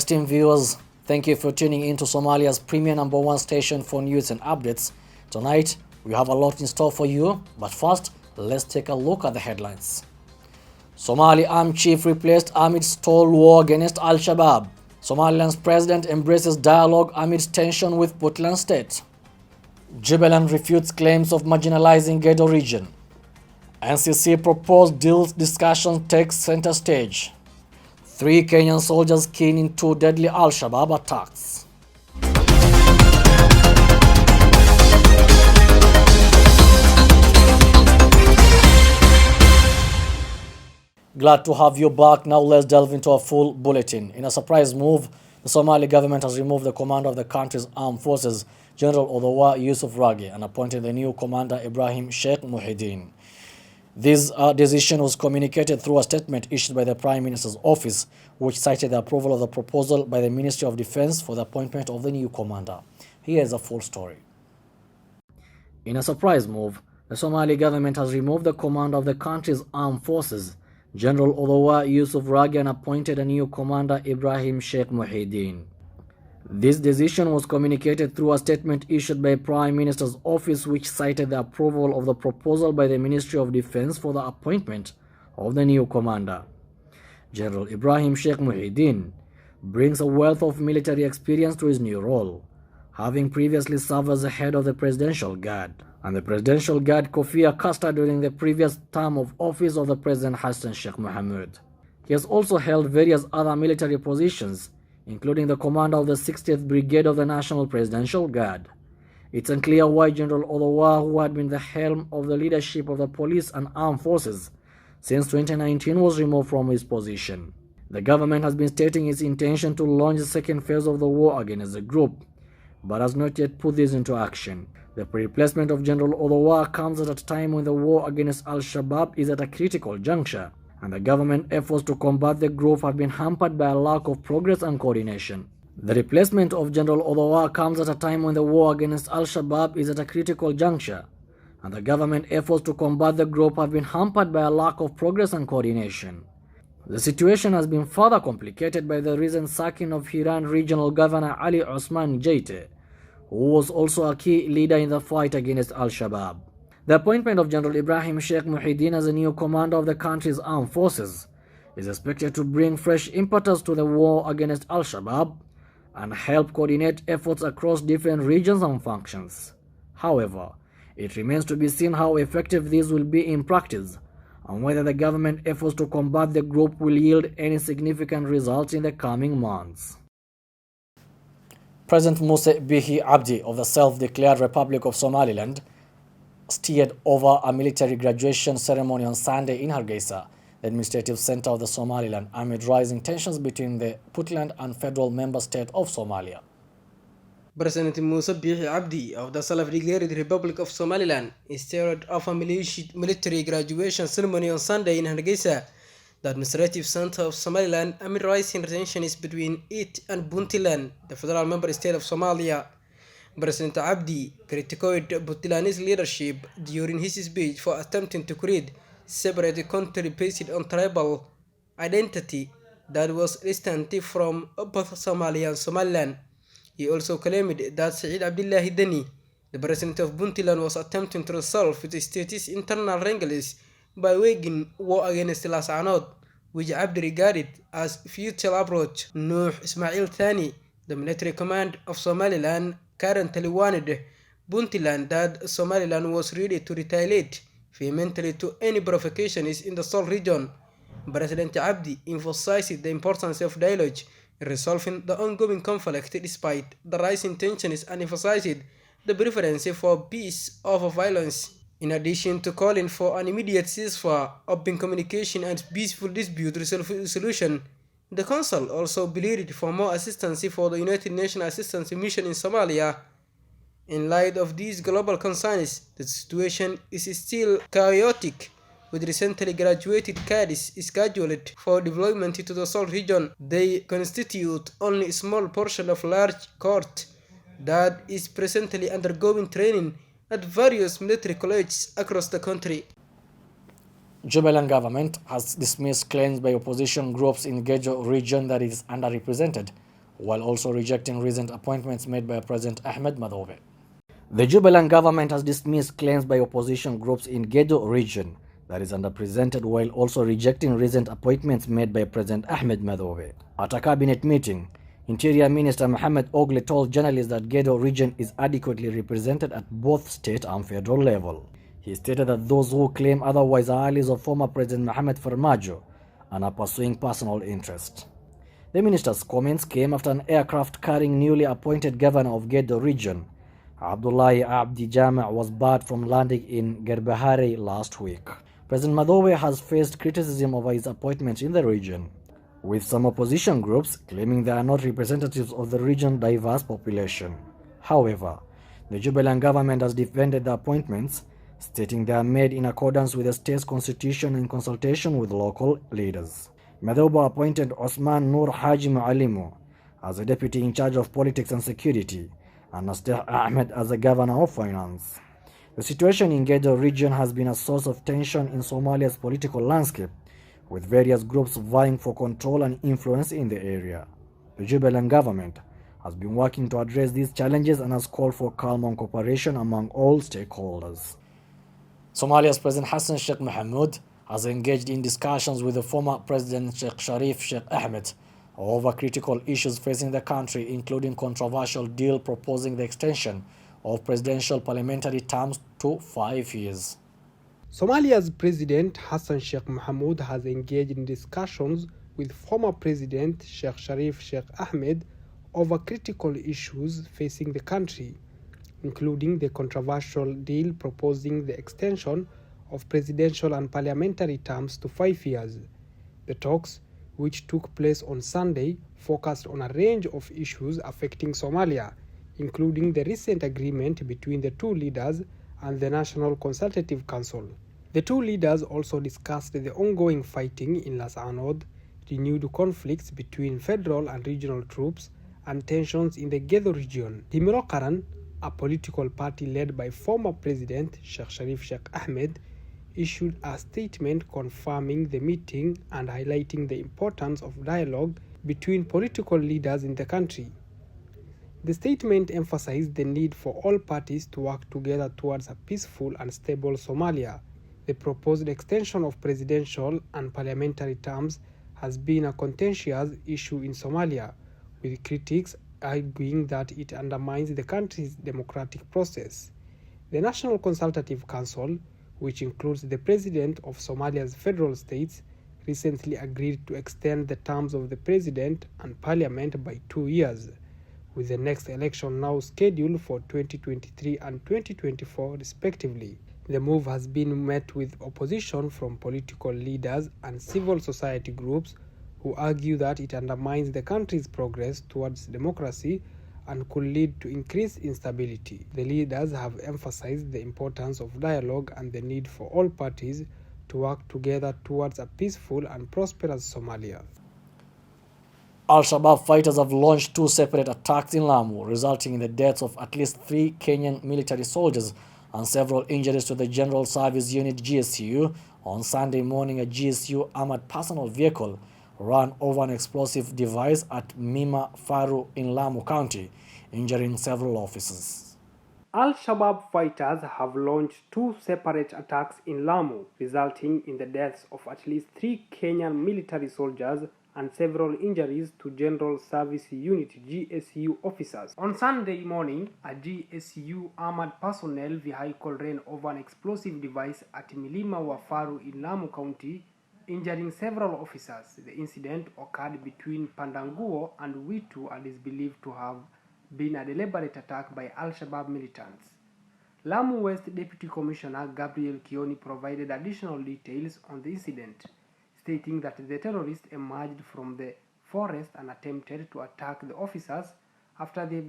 Esteemed viewers, thank you for tuning in to Somalia's premier #1 station for news and updates. Tonight, we have a lot in store for you, but first, let's take a look at the headlines. Somali armed chief replaced amid stalled war against Al-Shabaab. Somaliland's president embraces dialogue amid tension with Puntland state. Jubaland refutes claims of marginalizing Gedo region. NCC proposed deals discussion takes center stage. 3 Kenyan soldiers killed in 2 deadly Al-Shabaab attacks. Glad to have you back. Now let's delve into a full bulletin. In a surprise move, the Somali government has removed the commander of the country's armed forces, General Odowa Yusuf Ragi, and appointed the new commander Ibrahim Sheikh Muhyiddin. This decision was communicated through a statement issued by the Prime Minister's office, which cited the approval of the proposal by the Ministry of Defense for the appointment of the new commander. Here is a full story. In a surprise move, the Somali government has removed the commander of the country's armed forces, General Odowa Yusuf Ragi, and appointed a new commander, Ibrahim Sheikh Muhyiddin. This decision was communicated through a statement issued by Prime Minister's office, which cited the approval of the proposal by the Ministry of Defense for the appointment of the new commander. General Ibrahim Sheikh Muhyiddin brings a wealth of military experience to his new role, having previously served as the head of the Presidential Guard and the Presidential Guard Kofia Kasta during the previous term of office of the President Hassan Sheikh Mohamud. He has also held various other military positions, including the commander of the 60th Brigade of the National Presidential Guard. It's unclear why General Odowa, who had been the helm of the leadership of the police and armed forces since 2019, was removed from his position. The government has been stating its intention to launch the second phase of the war against the group, but has not yet put this into action. The replacement of General Odowa comes at a time when the war against Al-Shabaab is at a critical juncture, and the government efforts to combat the group have been hampered by a lack of progress and coordination. The replacement of General Odowa comes at a time when the war against Al-Shabaab is at a critical juncture, and the government efforts to combat the group have been hampered by a lack of progress and coordination. The situation has been further complicated by the recent sacking of Hiran Regional Governor Ali Osman Jaite, who was also a key leader in the fight against Al-Shabaab. The appointment of General Ibrahim Sheikh Muhyiddin as the new commander of the country's armed forces is expected to bring fresh impetus to the war against Al-Shabaab and help coordinate efforts across different regions and functions. However, it remains to be seen how effective this will be in practice and whether the government efforts to combat the group will yield any significant results in the coming months. President Musa Bihi Abdi of the self-declared Republic of Somaliland steered over a military graduation ceremony on Sunday in Hargeisa, the administrative center of the Somaliland, amid rising tensions between the Puntland and federal member state of Somalia. President Musa Bihi Abdi of the self-declared Republic of Somaliland steered over a military graduation ceremony on Sunday in Hargeisa, the administrative center of Somaliland, amid rising tensions between it and Puntland, the federal member state of Somalia. President Abdi criticized Puntland's leadership during his speech for attempting to create separate country based on tribal identity that was distant from both Somalia and Somaliland. He also claimed that Saeed Abdullahi Deni, the president of Puntland, was attempting to resolve the state's internal wrangles by waging war against Dalsan, which Abdi regarded as futile approach. Nuh Ismail Thani, the military command of Somaliland, currently warned Puntland that Somaliland was ready to retaliate vehemently to any provocations in the Sol region. President Abdi emphasized the importance of dialogue in resolving the ongoing conflict despite the rising tensions and emphasized the preference for peace over violence. In addition to calling for an immediate ceasefire, open communication and peaceful dispute resolution, the Council also pleaded for more assistance for the United Nations Assistance Mission in Somalia. In light of these global concerns, the situation is still chaotic, with recently graduated cadets scheduled for deployment to the South region. They constitute only a small portion of large cohort that is presently undergoing training at various military colleges across the country. Jubaland government has dismissed claims by opposition groups in Gedo region that it is underrepresented while also rejecting recent appointments made by President Ahmed Madobe. The Jubilant government has dismissed claims by opposition groups in Gedo region that is underrepresented, while also rejecting recent appointments made by President Ahmed Madobe. At a cabinet meeting, Interior Minister Mohamed Ogle told journalists that Gedo region is adequately represented at both state and federal level. He stated that those who claim otherwise are allies of former President Mohamed Farmajo and are pursuing personal interest. The minister's comments came after an aircraft carrying newly appointed governor of Gedo region, Abdullahi Abdi Jama', was barred from landing in Gerbahari last week. President Madobe has faced criticism over his appointments in the region, with some opposition groups claiming they are not representatives of the region's diverse population. However, the Jubilant government has defended the appointments, stating they are made in accordance with the state's constitution in consultation with local leaders. Madobe appointed Osman Nur Haji Mualimu as a deputy in charge of politics and security, and Nasteh Ahmed as the governor of finance. The situation in Gedo region has been a source of tension in Somalia's political landscape, with various groups vying for control and influence in the area. The Jubilant government has been working to address these challenges and has called for calm and cooperation among all stakeholders. Somalia's President Hassan Sheikh Mohamud has engaged in discussions with the former President Sheikh Sharif Sheikh Ahmed over critical issues facing the country, including controversial deal proposing the extension of presidential parliamentary terms to 5 years. Somalia's President Hassan Sheikh Mohamud has engaged in discussions with former President Sheikh Sharif Sheikh Ahmed over critical issues facing the country, including the controversial deal proposing the extension of presidential and parliamentary terms to 5 years. The talks, which took place on Sunday, focused on a range of issues affecting Somalia, including the recent agreement between the two leaders and the National Consultative Council. The two leaders also discussed the ongoing fighting in Las Anod, renewed conflicts between federal and regional troops, and tensions in the Gedo region. Himilo Qaran, a political party led by former President Sheikh Sharif Sheikh Ahmed, issued a statement confirming the meeting and highlighting the importance of dialogue between political leaders in the country. The statement emphasized the need for all parties to work together towards a peaceful and stable Somalia. The proposed extension of presidential and parliamentary terms has been a contentious issue in Somalia, with critics arguing that it undermines the country's democratic process. The National Consultative Council, which includes the President of Somalia's federal states, recently agreed to extend the terms of the President and Parliament by 2 years, with the next election now scheduled for 2023 and 2024 respectively. The move has been met with opposition from political leaders and civil society groups who argue that it undermines the country's progress towards democracy and could lead to increased instability. The leaders have emphasized the importance of dialogue and the need for all parties to work together towards a peaceful and prosperous Somalia. Al-Shabaab fighters have launched 2 separate attacks in Lamu, resulting in the deaths of at least 3 Kenyan military soldiers and several injuries to the General Service Unit GSU. On Sunday morning, a GSU armored personal vehicle ran over an explosive device at Mima Faru in Lamu County, injuring several officers. Al-Shabaab fighters have launched 2 separate attacks in Lamu, resulting in the deaths of at least 3 Kenyan military soldiers and several injuries to General Service Unit GSU officers. On Sunday morning, a GSU armored personnel vehicle ran over an explosive device at Milima Wafaru in Lamu County, injuring several officers. The incident occurred between Pandanguo and Witu and is believed to have been a deliberate attack by Al-Shabaab militants. Lamu West Deputy Commissioner Gabriel Kioni provided additional details on the incident, stating that the terrorists emerged from the forest and attempted to attack the officers after the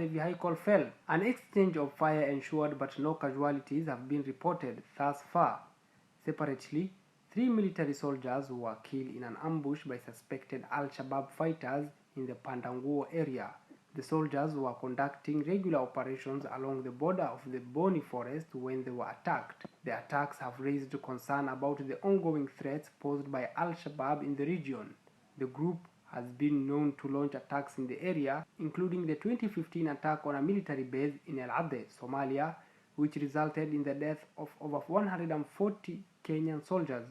vehicle fell. An exchange of fire ensued, but no casualties have been reported thus far. Separately, 3 military soldiers were killed in an ambush by suspected Al-Shabaab fighters in the Pandanguo area. The soldiers were conducting regular operations along the border of the Boni forest when they were attacked. The attacks have raised concern about the ongoing threats posed by Al-Shabaab in the region. The group has been known to launch attacks in the area, including the 2015 attack on a military base in El Abde, Somalia, which resulted in the death of over 140 Kenyan soldiers.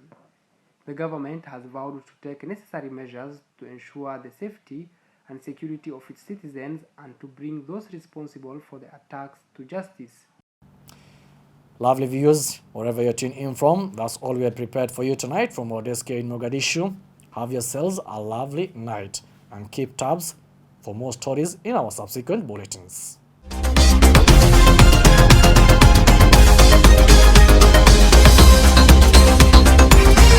The government has vowed to take necessary measures to ensure the safety and security of its citizens and to bring those responsible for the attacks to justice. Lovely viewers, wherever you're tuned in from, that's all we had prepared for you tonight from our desk here in Mogadishu. Have yourselves a lovely night and keep tabs for more stories in our subsequent bulletins.